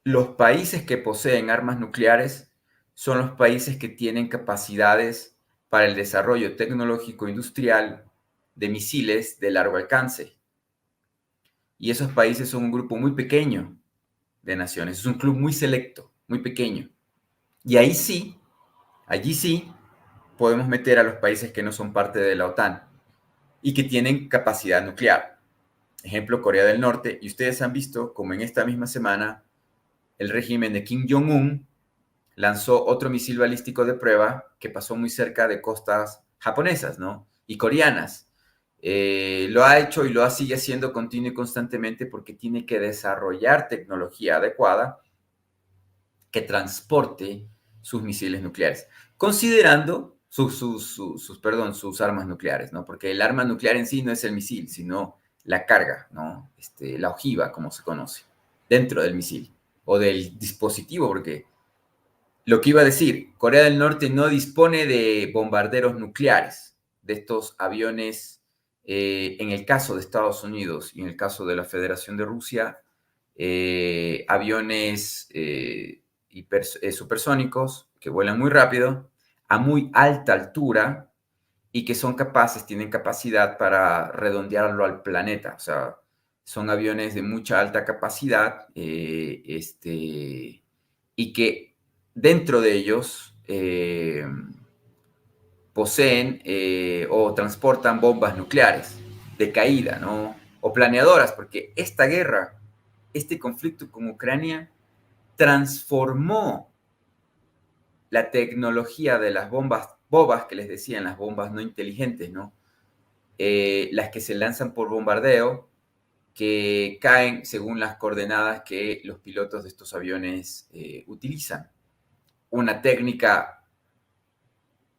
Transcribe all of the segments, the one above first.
los países que poseen armas nucleares son los países que tienen capacidades para el desarrollo tecnológico industrial de misiles de largo alcance. Y esos países son un grupo muy pequeño de naciones, es un club muy selecto, muy pequeño. Y ahí sí, allí sí, podemos meter a los países que no son parte de la OTAN y que tienen capacidad nuclear. Ejemplo, Corea del Norte. Y ustedes han visto como en esta misma semana el régimen de Kim Jong-un lanzó otro misil balístico de prueba que pasó muy cerca de costas japonesas, ¿no? Y coreanas. Lo ha hecho y lo sigue haciendo continuo y constantemente porque tiene que desarrollar tecnología adecuada que transporte sus misiles nucleares, considerando sus armas nucleares, ¿no? Porque el arma nuclear en sí no es el misil, sino la carga, ¿no? La ojiva, como se conoce, dentro del misil o del dispositivo, porque lo que iba a decir, Corea del Norte no dispone de bombarderos nucleares, de estos aviones, en el caso de Estados Unidos y en el caso de la Federación de Rusia, aviones supersónicos que vuelan muy rápido, a muy alta altura y que son capaces, tienen capacidad para redondearlo al planeta. O sea, son aviones de mucha alta capacidad y que dentro de ellos poseen o transportan bombas nucleares de caída, ¿no? O planeadoras, porque esta guerra, este conflicto con Ucrania, transformó la tecnología de las bombas bobas que les decían, las bombas no inteligentes, ¿no? Las que se lanzan por bombardeo, que caen según las coordenadas que los pilotos de estos aviones utilizan. Una técnica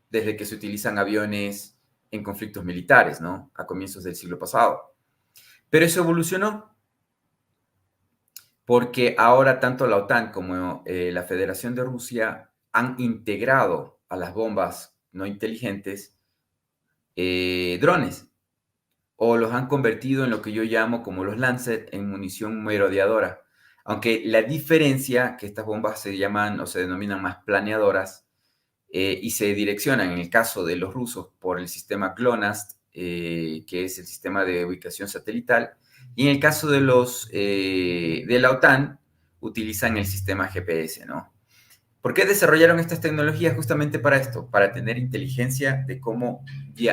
desde que se utilizan aviones en conflictos militares, ¿no? A comienzos del siglo pasado. Pero eso evolucionó porque ahora tanto la OTAN como la Federación de Rusia han integrado a las bombas no inteligentes drones o los han convertido en lo que yo llamo como los Lancet en munición merodeadora. Aunque la diferencia, que estas bombas se llaman o se denominan más planeadoras y se direccionan en el caso de los rusos por el sistema GLONASS, que es el sistema de ubicación satelital, y en el caso de los de la OTAN utilizan el sistema GPS, ¿no? ¿Por qué desarrollaron estas tecnologías? Justamente para esto, para tener inteligencia de cómo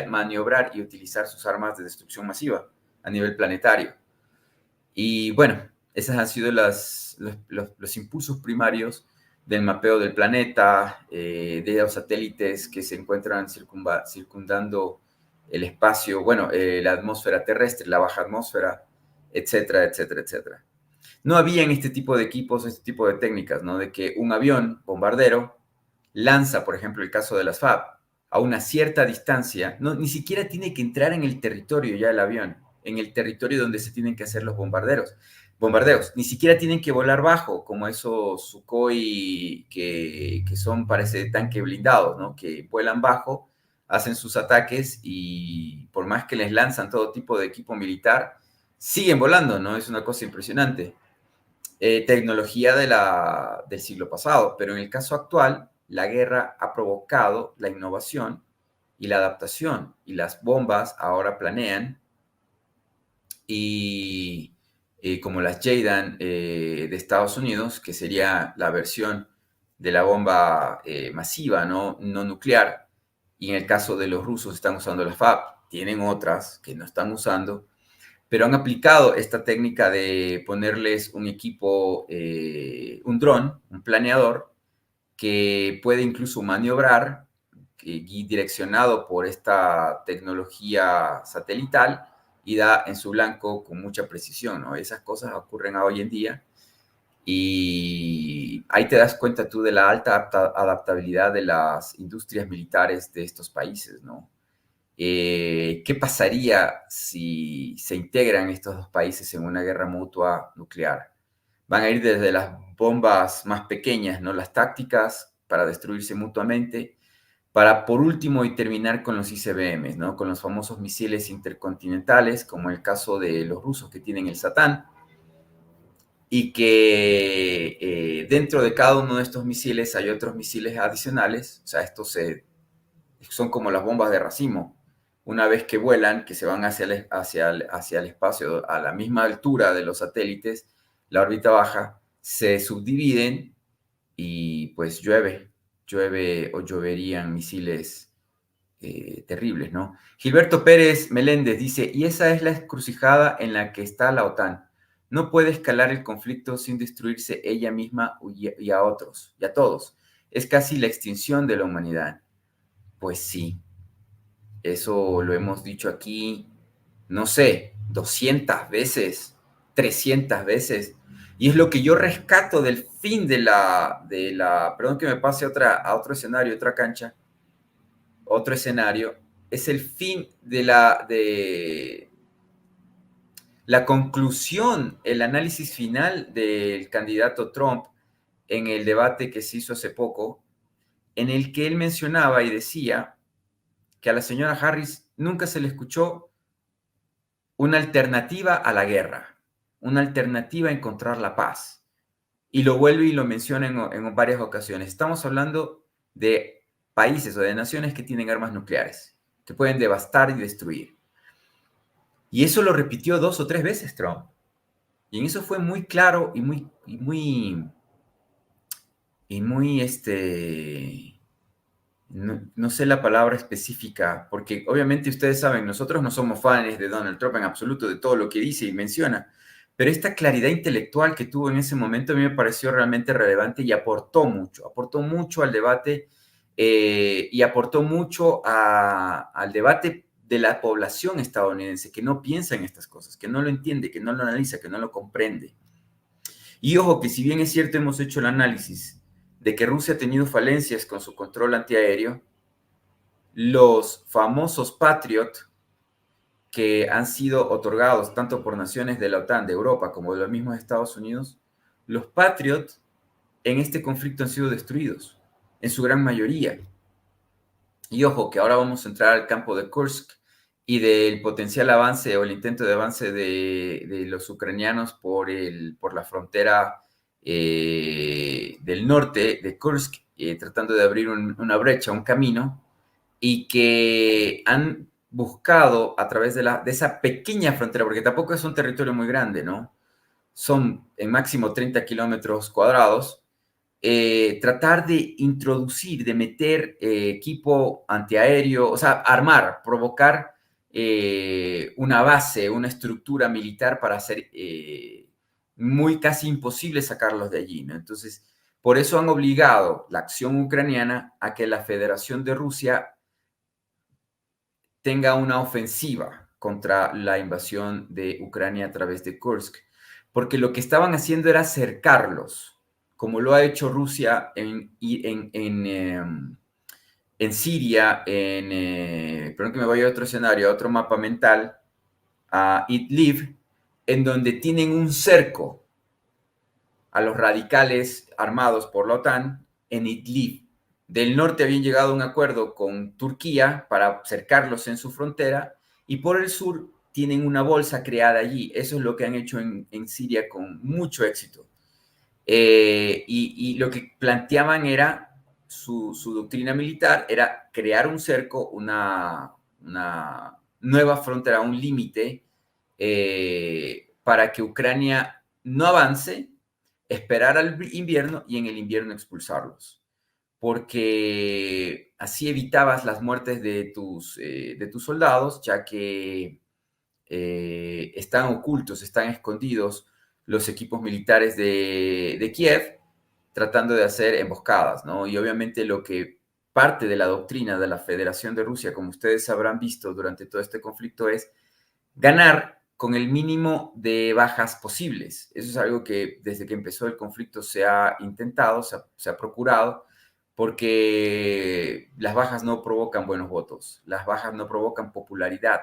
maniobrar y utilizar sus armas de destrucción masiva a nivel planetario. Y bueno, esos han sido los impulsos primarios del mapeo del planeta, de los satélites que se encuentran circundando el espacio, bueno, la atmósfera terrestre, la baja atmósfera, etcétera, etcétera, etcétera. No habían este tipo de equipos, este tipo de técnicas, ¿no? De que un avión bombardero lanza, por ejemplo, el caso de las FAB, a una cierta distancia, no, ni siquiera tiene que entrar en el territorio ya el avión, en el territorio donde se tienen que hacer los bombardeos, ni siquiera tienen que volar bajo, como esos Sukhoi que son, parece, tanque blindados, ¿no? Que vuelan bajo, hacen sus ataques y por más que les lanzan todo tipo de equipo militar, siguen volando, ¿no? Es una cosa impresionante. Tecnología del siglo pasado, pero en el caso actual, la guerra ha provocado la innovación y la adaptación, y las bombas ahora planean, y como las JDAM de Estados Unidos, que sería la versión de la bomba masiva, no nuclear, y en el caso de los rusos están usando la FAB, tienen otras que no están usando, pero han aplicado esta técnica de ponerles un equipo, un dron, un planeador, que puede incluso maniobrar y direccionado por esta tecnología satelital y da en su blanco con mucha precisión, ¿no? Esas cosas ocurren hoy en día y ahí te das cuenta tú de la alta adaptabilidad de las industrias militares de estos países, ¿no? ¿Qué pasaría si se integran estos dos países en una guerra mutua nuclear? Van a ir desde las bombas más pequeñas, ¿no? Las tácticas para destruirse mutuamente, para por último y terminar con los ICBMs, ¿no? Con los famosos misiles intercontinentales, como el caso de los rusos que tienen el Satán, y que dentro de cada uno de estos misiles hay otros misiles adicionales. O sea, son como las bombas de racimo. Una vez que vuelan, que se van hacia el espacio a la misma altura de los satélites, la órbita baja, se subdividen y pues llueve o lloverían misiles terribles, ¿no? Gilberto Pérez Meléndez dice, y esa es la encrucijada en la que está la OTAN. No puede escalar el conflicto sin destruirse ella misma y a otros, y a todos. Es casi la extinción de la humanidad. Pues sí, eso lo hemos dicho aquí, no sé, 200 veces, 300 veces. Y es lo que yo rescato del fin perdón que me pase a otro escenario, otra cancha, otro escenario, es el fin de la conclusión, el análisis final del candidato Trump en el debate que se hizo hace poco, en el que él mencionaba y decía que a la señora Harris nunca se le escuchó una alternativa a la guerra, una alternativa a encontrar la paz. Y lo vuelve y lo menciona en varias ocasiones. Estamos hablando de países o de naciones que tienen armas nucleares, que pueden devastar y destruir. Y eso lo repitió 2 o 3 veces Trump. Y en eso fue muy claro no sé la palabra específica, porque obviamente ustedes saben, nosotros no somos fans de Donald Trump en absoluto, de todo lo que dice y menciona, pero esta claridad intelectual que tuvo en ese momento a mí me pareció realmente relevante y aportó mucho al debate y aportó mucho al debate de la población estadounidense que no piensa en estas cosas, que no lo entiende, que no lo analiza, que no lo comprende. Y ojo que si bien es cierto hemos hecho el análisis de que Rusia ha tenido falencias con su control antiaéreo, los famosos Patriot que han sido otorgados tanto por naciones de la OTAN, de Europa, como de los mismos Estados Unidos, los Patriot en este conflicto han sido destruidos, en su gran mayoría. Y ojo, que ahora vamos a entrar al campo de Kursk y del potencial avance o el intento de avance de los ucranianos por la frontera del norte de Kursk, tratando de abrir una brecha, un camino, y que han buscado a través de esa pequeña frontera, porque tampoco es un territorio muy grande, ¿no? Son en máximo 30 kilómetros cuadrados, tratar de introducir, de meter equipo antiaéreo, o sea, armar, provocar una base, una estructura militar para hacer muy casi imposible sacarlos de allí, ¿no? Entonces, por eso han obligado la acción ucraniana a que la Federación de Rusia tenga una ofensiva contra la invasión de Ucrania a través de Kursk, porque lo que estaban haciendo era cercarlos, como lo ha hecho Rusia en Siria, perdón que me vaya a otro escenario, a otro mapa mental, a Idlib, en donde tienen un cerco a los radicales armados por la OTAN en Idlib. Del norte habían llegado a un acuerdo con Turquía para cercarlos en su frontera y por el sur tienen una bolsa creada allí. Eso es lo que han hecho en Siria con mucho éxito. Y lo que planteaban era, su doctrina militar era crear un cerco, una nueva frontera, un límite, para que Ucrania no avance, esperar al invierno y en el invierno expulsarlos. Porque así evitabas las muertes de tus soldados, ya que están ocultos, están escondidos los equipos militares de Kiev tratando de hacer emboscadas, ¿no? Y obviamente lo que parte de la doctrina de la Federación de Rusia, como ustedes habrán visto durante todo este conflicto, es ganar con el mínimo de bajas posibles. Eso es algo que desde que empezó el conflicto se ha intentado, se ha procurado, porque las bajas no provocan buenos votos, las bajas no provocan popularidad,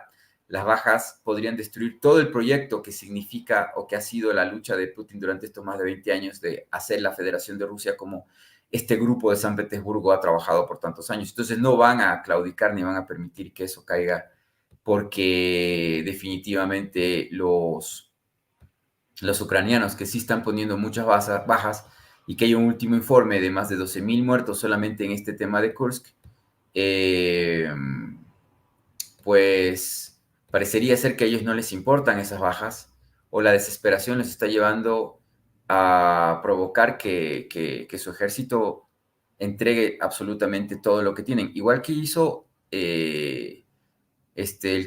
las bajas podrían destruir todo el proyecto que significa o que ha sido la lucha de Putin durante estos más de 20 años de hacer la Federación de Rusia como este grupo de San Petersburgo ha trabajado por tantos años. Entonces no van a claudicar ni van a permitir que eso caiga porque definitivamente los ucranianos, que sí están poniendo muchas bajas, y que hay un último informe de más de 12.000 muertos solamente en este tema de Kursk, eh, pues parecería ser que a ellos no les importan esas bajas, o la desesperación les está llevando a provocar que su ejército entregue absolutamente todo lo que tienen. Igual que hizo el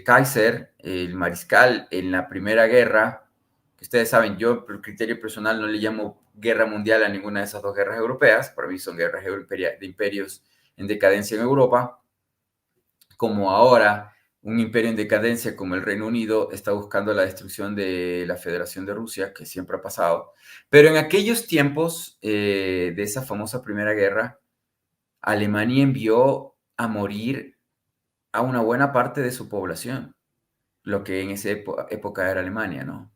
Kaiser, el mariscal, en la Primera Guerra, que ustedes saben, yo por criterio personal no le llamo guerra mundial a ninguna de esas dos guerras europeas, para mí son guerras de imperios en decadencia en Europa, como ahora un imperio en decadencia como el Reino Unido está buscando la destrucción de la Federación de Rusia, que siempre ha pasado. Pero en aquellos tiempos de esa famosa Primera Guerra, Alemania envió a morir a una buena parte de su población, lo que en esa época era Alemania, ¿no?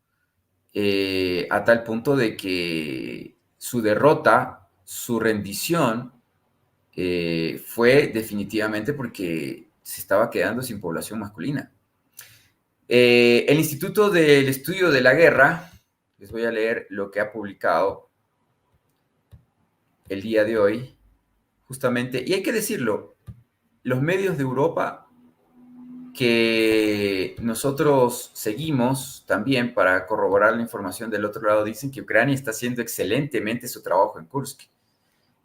A tal punto de que su derrota, su rendición, fue definitivamente porque se estaba quedando sin población masculina. El Instituto del Estudio de la Guerra, les voy a leer lo que ha publicado el día de hoy, justamente, y hay que decirlo, los medios de Europa que nosotros seguimos también para corroborar la información del otro lado dicen que Ucrania está haciendo excelentemente su trabajo en Kursk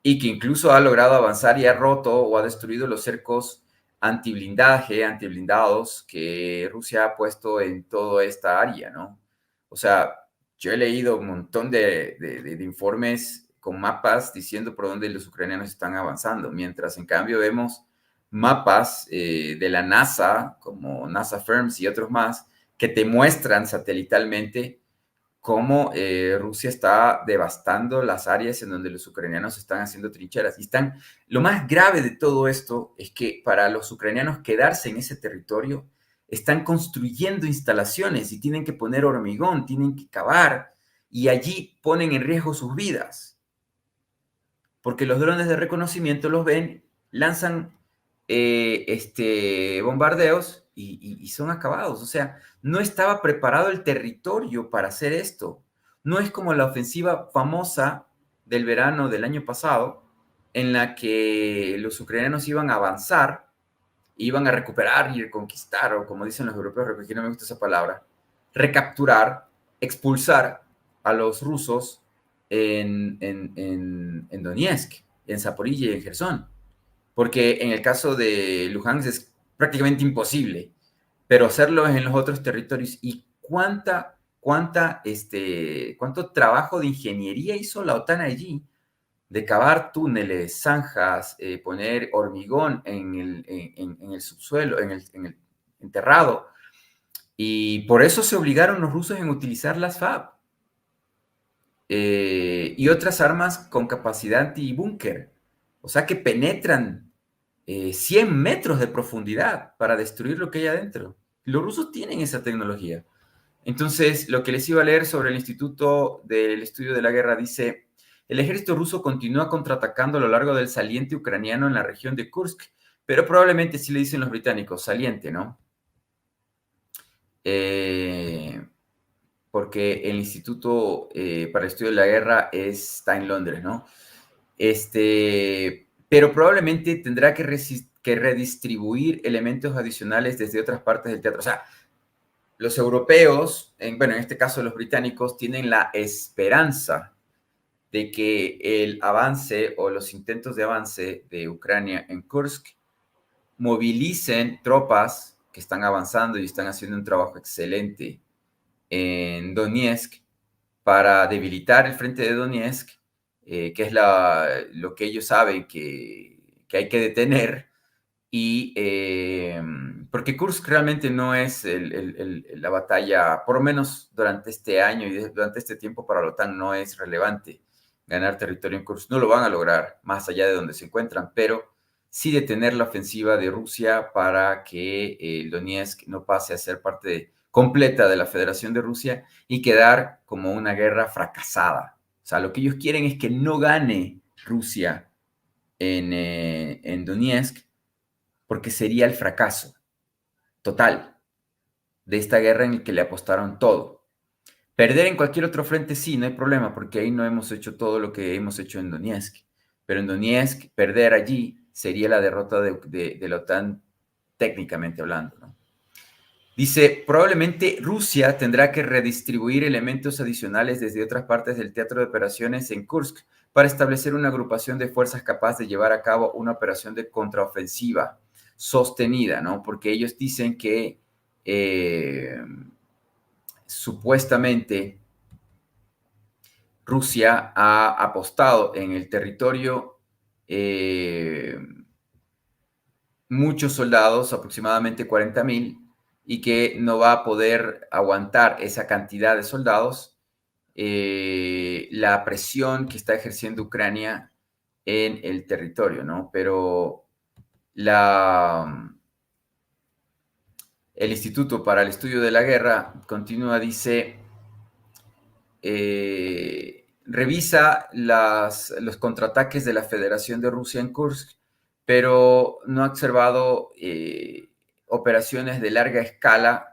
y que incluso ha logrado avanzar y ha roto o ha destruido los cercos antiblindaje, antiblindados que Rusia ha puesto en toda esta área, ¿no? O sea, yo he leído un montón de informes con mapas diciendo por dónde los ucranianos están avanzando, mientras en cambio vemos mapas de la NASA, como NASA Firms y otros más, que te muestran satelitalmente cómo Rusia está devastando las áreas en donde los ucranianos están haciendo trincheras. Lo más grave de todo esto es que para los ucranianos quedarse en ese territorio, están construyendo instalaciones y tienen que poner hormigón, tienen que cavar y allí ponen en riesgo sus vidas. Porque los drones de reconocimiento los ven, lanzan bombardeos y son acabados. O sea, no estaba preparado el territorio para hacer esto. No es como la ofensiva famosa del verano del año pasado, en la que los ucranianos iban a avanzar, iban a recuperar y reconquistar, o como dicen los europeos, que no me gusta esa palabra, recapturar, expulsar a los rusos en Donetsk, en Zaporilla y en Gerson. Porque en el caso de Luhansk es prácticamente imposible, pero hacerlo en los otros territorios. ¿Y cuánto trabajo de ingeniería hizo la OTAN allí? De cavar túneles, zanjas, poner hormigón en el subsuelo, en el enterrado. Y por eso se obligaron los rusos en utilizar las FAB y otras armas con capacidad antibúnker. O sea que penetran 100 metros de profundidad para destruir lo que hay adentro. Los rusos tienen esa tecnología. Entonces, lo que les iba a leer sobre el Instituto del Estudio de la Guerra dice, el ejército ruso continúa contraatacando a lo largo del saliente ucraniano en la región de Kursk, pero probablemente sí le dicen los británicos, saliente, ¿no? Porque el Instituto para el Estudio de la Guerra está en Londres, ¿no? Pero probablemente tendrá que redistribuir elementos adicionales desde otras partes del teatro. O sea, los europeos, bueno, en este caso los británicos, tienen la esperanza de que el avance o los intentos de avance de Ucrania en Kursk movilicen tropas que están avanzando y están haciendo un trabajo excelente en Donetsk para debilitar el frente de Donetsk, que es lo que ellos saben que hay que detener. Y porque Kursk realmente no es la batalla, por lo menos durante este año y durante este tiempo para la OTAN no es relevante ganar territorio en Kursk. No lo van a lograr más allá de donde se encuentran, pero sí detener la ofensiva de Rusia para que el Donetsk no pase a ser parte completa de la Federación de Rusia y quedar como una guerra fracasada. O sea, lo que ellos quieren es que no gane Rusia en Donetsk, porque sería el fracaso total de esta guerra en el que le apostaron todo. Perder en cualquier otro frente sí, no hay problema, porque ahí no hemos hecho todo lo que hemos hecho en Donetsk. Pero en Donetsk, perder allí sería la derrota de la OTAN técnicamente hablando, ¿no? Dice, probablemente Rusia tendrá que redistribuir elementos adicionales desde otras partes del teatro de operaciones en Kursk para establecer una agrupación de fuerzas capaz de llevar a cabo una operación de contraofensiva sostenida, ¿no? Porque ellos dicen que supuestamente Rusia ha apostado en el territorio muchos soldados, aproximadamente 40,000, y que no va a poder aguantar esa cantidad de soldados la presión que está ejerciendo Ucrania en el territorio, ¿no? Pero el Instituto para el Estudio de la Guerra continúa, dice, revisa los contraataques de la Federación de Rusia en Kursk, pero no ha observado operaciones de larga escala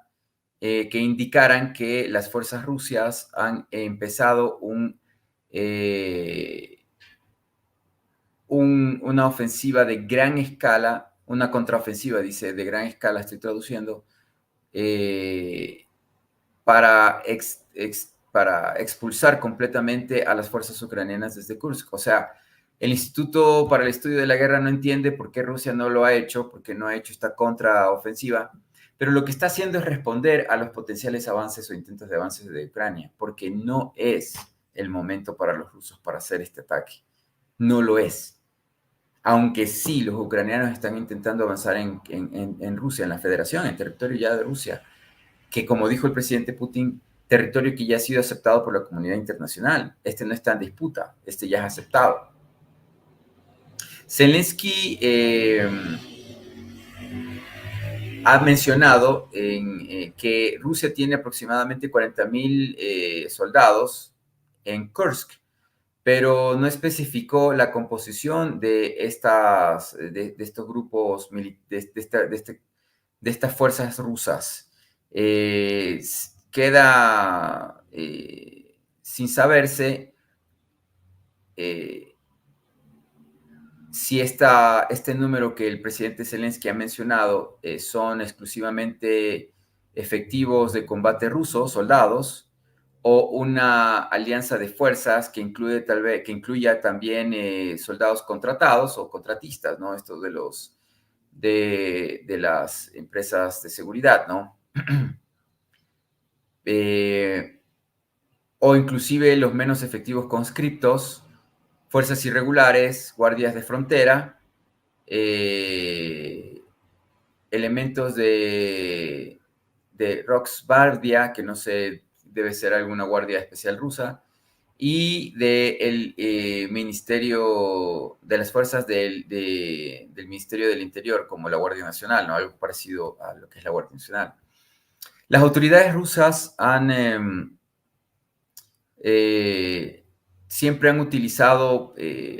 que indicaran que las fuerzas rusas han empezado una ofensiva de gran escala, una contraofensiva, dice, de gran escala, estoy traduciendo, eh, para expulsar completamente a las fuerzas ucranianas desde Kursk. O sea, el Instituto para el Estudio de la Guerra no entiende por qué Rusia no lo ha hecho, porque no ha hecho esta contraofensiva, pero lo que está haciendo es responder a los potenciales avances o intentos de avances de Ucrania, porque no es el momento para los rusos para hacer este ataque. No lo es. Aunque sí, los ucranianos están intentando avanzar en Rusia, en la federación, en territorio ya de Rusia, que como dijo el presidente Putin, territorio que ya ha sido aceptado por la comunidad internacional. Este no está en disputa, este ya es aceptado. Zelensky ha mencionado que Rusia tiene aproximadamente 40,000 soldados en Kursk, pero no especificó la composición de estos grupos, de estas fuerzas rusas. Queda sin saberse si este número que el presidente Zelensky ha mencionado son exclusivamente efectivos de combate rusos, soldados, o una alianza de fuerzas que que incluya también soldados contratados o contratistas, ¿no? Esto de las empresas de seguridad, ¿no? O inclusive los menos efectivos conscriptos, fuerzas irregulares, guardias de frontera, elementos de Roxbardia, que no sé, debe ser alguna guardia especial rusa, y del Ministerio, de las fuerzas del Ministerio del Interior, como la Guardia Nacional, ¿no? Algo parecido a lo que es la Guardia Nacional. Las autoridades rusas siempre han utilizado,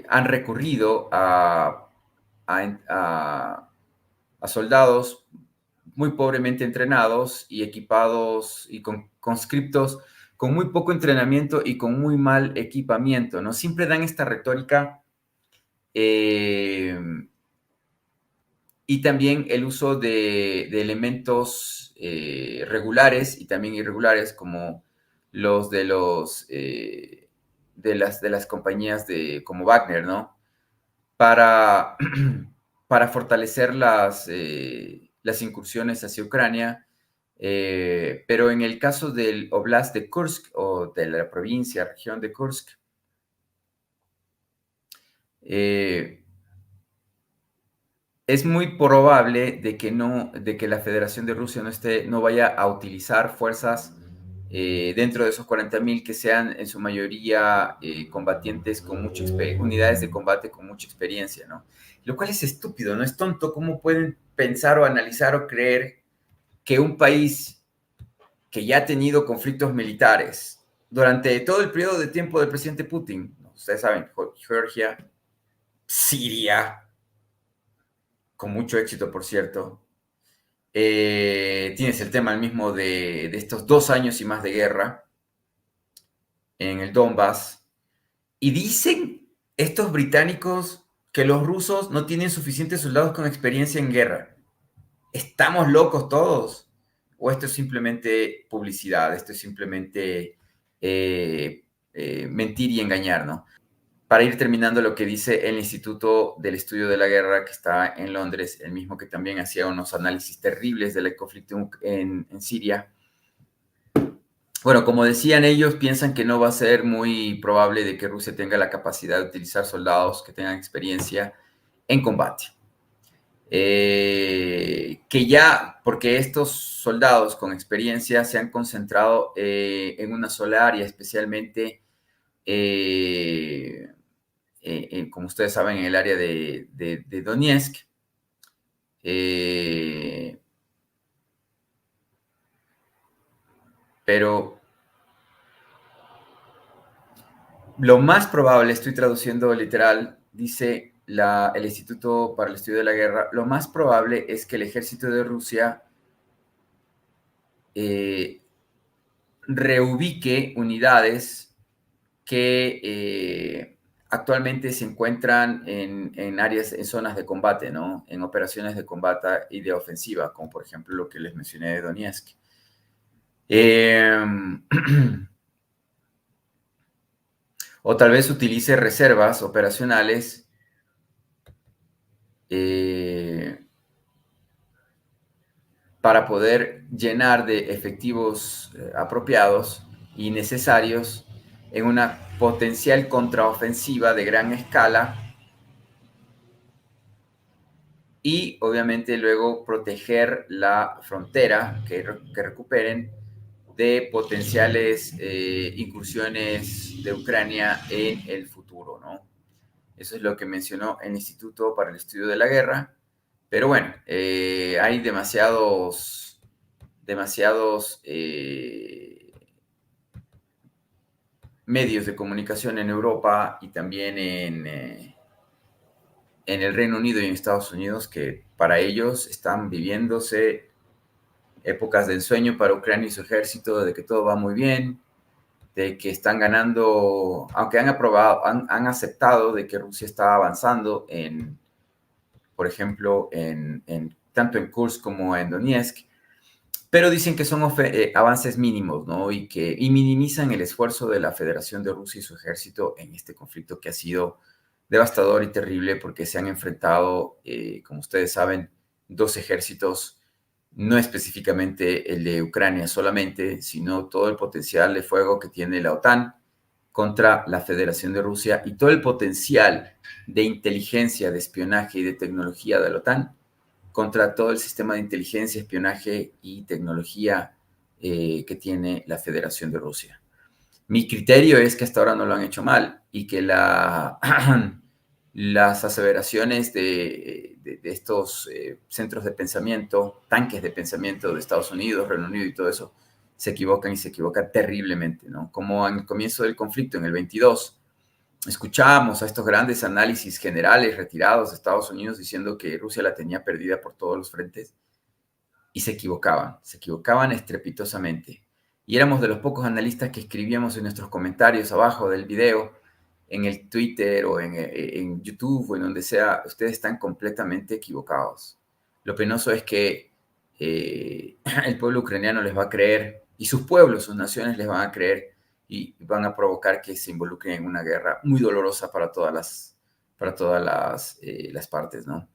han recurrido a soldados muy pobremente entrenados y equipados y con conscriptos con muy poco entrenamiento y con muy mal equipamiento, ¿no? Siempre dan esta retórica y también el uso de elementos regulares y también irregulares como los de las compañías como Wagner, ¿no? Para, para fortalecer las incursiones hacia Ucrania. Pero en el caso del Oblast de Kursk o de la provincia, región de Kursk, es muy probable de que la Federación de Rusia no vaya a utilizar fuerzas dentro de esos 40,000 que sean en su mayoría combatientes con unidades de combate con mucha experiencia, ¿no? Lo cual es estúpido, no es tonto. ¿Cómo pueden pensar o analizar o creer que un país que ya ha tenido conflictos militares durante todo el periodo de tiempo del presidente Putin, ustedes saben, Georgia, Siria, con mucho éxito, por cierto. Tienes el tema mismo de estos 2 años y más de guerra. en el Donbass, y dicen estos británicos que los rusos no tienen suficientes soldados con experiencia en guerra. ¿Estamos locos todos? ¿O esto es simplemente publicidad? Esto es simplemente mentir y engañar, ¿no? Para ir terminando, lo que dice el Instituto del Estudio de la Guerra, que está en Londres, el mismo que también hacía unos análisis terribles del conflicto en Siria. Bueno, como decían ellos, piensan que no va a ser muy probable de que Rusia tenga la capacidad de utilizar soldados que tengan experiencia en combate. Que ya, porque estos soldados con experiencia se han concentrado en una sola área, especialmente, como ustedes saben, en el área de Donetsk. Pero lo más probable, estoy traduciendo literal, dice el Instituto para el Estudio de la Guerra, lo más probable es que el ejército de Rusia reubique unidades que actualmente se encuentran en áreas, en zonas de combate, ¿no? En operaciones de combate y de ofensiva, como por ejemplo lo que les mencioné de Donetsk. O tal vez utilice reservas operacionales para poder llenar de efectivos apropiados y necesarios en una potencial contraofensiva de gran escala, y obviamente luego proteger la frontera, que recuperen de potenciales incursiones de Ucrania en el futuro, ¿no? Eso es lo que mencionó el Instituto para el Estudio de la Guerra. Pero bueno, hay demasiados medios de comunicación en Europa y también en el Reino Unido y en Estados Unidos que para ellos están viviéndose épocas de ensueño para Ucrania y su ejército, de que todo va muy bien, de que están ganando, aunque han aceptado de que Rusia está avanzando por ejemplo, tanto en Kursk como en Donetsk, pero dicen que son avances mínimos, ¿no? Y minimizan el esfuerzo de la Federación de Rusia y su ejército en este conflicto que ha sido devastador y terrible, porque se han enfrentado, como ustedes saben, dos ejércitos, no específicamente el de Ucrania solamente, sino todo el potencial de fuego que tiene la OTAN contra la Federación de Rusia y todo el potencial de inteligencia, de espionaje y de tecnología de la OTAN contra todo el sistema de inteligencia, espionaje y tecnología que tiene la Federación de Rusia. Mi criterio es que hasta ahora no lo han hecho mal y que las aseveraciones de estos centros de pensamiento, tanques de pensamiento de Estados Unidos, Reino Unido y todo eso, se equivocan y se equivocan terriblemente, ¿no? Como en el comienzo del conflicto, en el 22, escuchábamos a estos grandes análisis generales retirados de Estados Unidos diciendo que Rusia la tenía perdida por todos los frentes, y se equivocaban estrepitosamente. Y éramos de los pocos analistas que escribíamos en nuestros comentarios abajo del video, en el Twitter o en YouTube o en donde sea, ustedes están completamente equivocados. Lo penoso es que el pueblo ucraniano les va a creer, y sus pueblos, sus naciones les van a creer, y van a provocar que se involucren en una guerra muy dolorosa para todas las partes, ¿no?